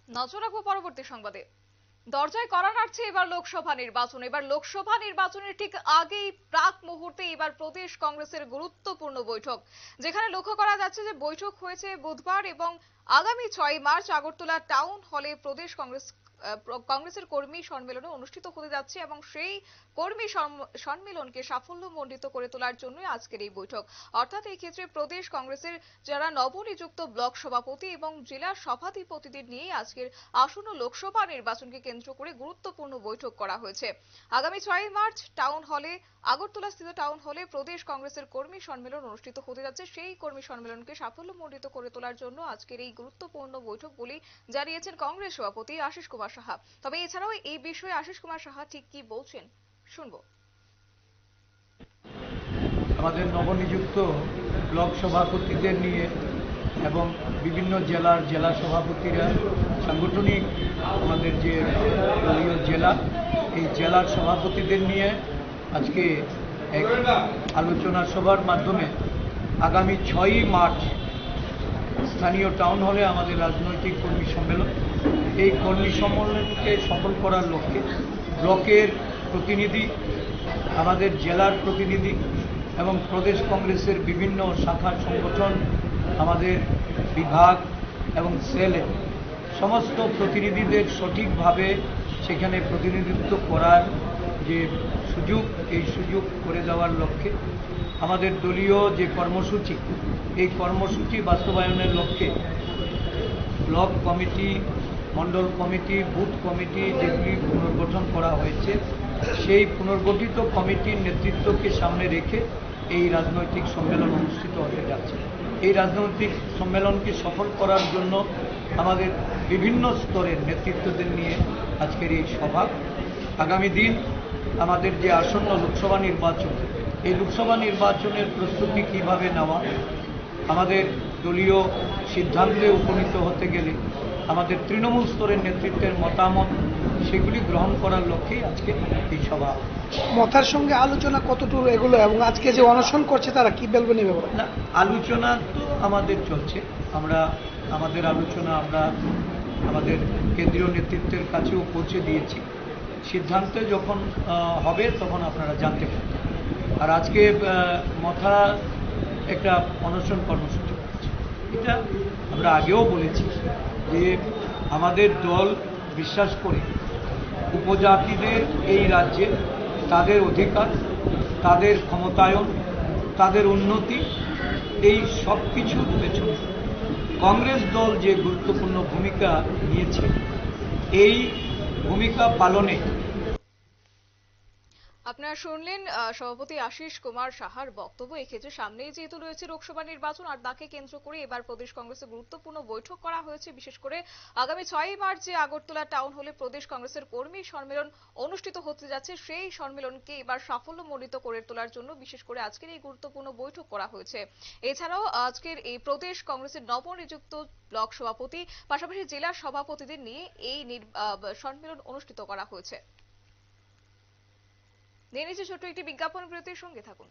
নজর রাখবো পরবর্তী সংবাদে। দরজায় কড়া নাড়ছে এবার লোকসভা নির্বাচন। এবার লোকসভা নির্বাচনের ঠিক আগেই প্রাক মুহূর্তে এবার প্রদেশ কংগ্রেসের গুরুত্বপূর্ণ বৈঠক, যেখানে লক্ষ্য করা যাচ্ছে যে বৈঠক হয়েছে বুধবার এবং আগামী 6 মার্চ আগরতলা টাউন হলে প্রদেশ কংগ্রেসের কর্মী সম্মেলন অনুষ্ঠিত হতে যাচ্ছে এবং সেই কর্মী সম্মেলনকে সাফল্যমণ্ডিত করে তোলার জন্য আজকের এই বৈঠক। অর্থাৎ এই ক্ষেত্রে প্রদেশ কংগ্রেসের যারা নবনিযুক্ত ব্লক সভাপতি এবং জেলা সভাধিপতিদের নিয়ে আজকের আসন্ন লোকসভা নির্বাচনকে কেন্দ্র করে গুরুত্বপূর্ণ বৈঠক করা হয়েছে। আগামী 6 মার্চ টাউন হলে আগরতলা স্থিত টাউন হলে প্রদেশ কংগ্রেসের কর্মী সম্মেলন অনুষ্ঠিত হতে যাচ্ছে। সেই কর্মী সম্মেলনকে সাফল্যমণ্ডিত করে তোলার জন্য আজকের এই গুরুত্বপূর্ণ বৈঠক বলে জানিয়েছেন কংগ্রেস সভাপতি আশিস কুমার সাহা। তবে এছাড়াও এই বিষয়ে আশিস কুমার সাহা ঠিক কি বলছেন শুনবো। আমাদের নবনিযুক্ত ব্লক সভাপতিদের নিয়ে এবং বিভিন্ন জেলার জেলা সভাপতিরা, সাংগঠনিক আমাদের যে দলীয় জেলা, এই জেলার সভাপতিদের নিয়ে আজকে এক আলোচনা সভার মাধ্যমে আগামী 6 মার্চ স্থানীয় টাউন হলে আমাদের রাজনৈতিক কর্মী সম্মেলন। এই কর্মী সম্মেলনকে সফল করার লক্ষ্যে ব্লকের প্রতিনিধি, আমাদের জেলার প্রতিনিধি এবং প্রদেশ কংগ্রেসের বিভিন্ন শাখা সংগঠন, আমাদের বিভাগ এবং সেলে সমস্ত প্রতিনিধিদের সঠিকভাবে সেখানে প্রতিনিধিত্ব করার যে সুযোগ, এই সুযোগ করে দেওয়ার লক্ষ্যে আমাদের দলীয় যে কর্মসূচি, এই কর্মসূচি বাস্তবায়নের লক্ষ্যে ব্লক কমিটি, মণ্ডল কমিটি, বুথ কমিটি যেগুলি পুনর্গঠন করা হয়েছে, সেই পুনর্গঠিত কমিটির নেতৃত্বকে সামনে রেখে এই রাজনৈতিক সম্মেলন অনুষ্ঠিত হতে যাচ্ছে। এই রাজনৈতিক সম্মেলনকে সফল করার জন্য আমাদের বিভিন্ন স্তরের নেতৃত্বদের নিয়ে আজকের এই সভা। আগামী দিন আমাদের যে আসন্ন লোকসভা নির্বাচন, এই লোকসভা নির্বাচনের প্রস্তুতি কীভাবে নেওয়া, আমাদের দলীয় সিদ্ধান্তে উপনীত হতে গেলে আমাদের তৃণমূল স্তরের নেতৃত্বের মতামত, সেগুলি গ্রহণ করার লক্ষ্যেই আজকে এই সভা। মতার সঙ্গে আলোচনা কতটুকু এগুলো, এবং আজকে যে অনশন করছে তারা কি বলবেন এই ব্যাপারে? না, আলোচনা তো আমাদের চলছে। আমাদের আলোচনা আমরা আমাদের কেন্দ্রীয় নেতৃত্বের কাছেও পৌঁছে দিয়েছি। সিদ্ধান্তে যখন হবে তখন আপনারা জানতে পারবেন। আর আজকে মথা একটা অনশন কর্মসূচি করছে, এটা আমরা আগেও বলেছি যে আমাদের দল বিশ্বাস করে উপজাতিদের এই রাজ্যে তাদের অধিকার, তাদের ক্ষমতায়ন, তাদের উন্নতি, এই সব কিছুর পেছনে কংগ্রেস দল যে গুরুত্বপূর্ণ ভূমিকা নিয়েছে, এই ভূমিকা পালনে আপনারা শুনলেন সভাপতি আশিস কুমার সাহার বক্তব্য। এক্ষেত্রে সামনেই যেহেতু রয়েছে লোকসভা নির্বাচন, আর তাকে কেন্দ্র করে এবার প্রদেশ কংগ্রেসের গুরুত্বপূর্ণ বৈঠক করা হয়েছে। বিশেষ করে আগামী 6 মার্চে আগরতলা টাউন হলে প্রদেশ কংগ্রেসের কর্মী সম্মেলন অনুষ্ঠিত হতে যাচ্ছে। সেই সম্মেলনকে এবার সাফল্যমণ্ডিত করে তোলার জন্য বিশেষ করে আজকের এই গুরুত্বপূর্ণ বৈঠক করা হয়েছে। এছাড়াও আজকের এই প্রদেশ কংগ্রেসের নবনিযুক্ত ব্লক সভাপতি, পাশাপাশি জেলা সভাপতিদের নিয়ে এই সম্মেলন অনুষ্ঠিত করা হয়েছে। নিয়ে নিচ্ছে ছোট্ট একটি বিজ্ঞাপন বিরতির, সঙ্গে থাকুন।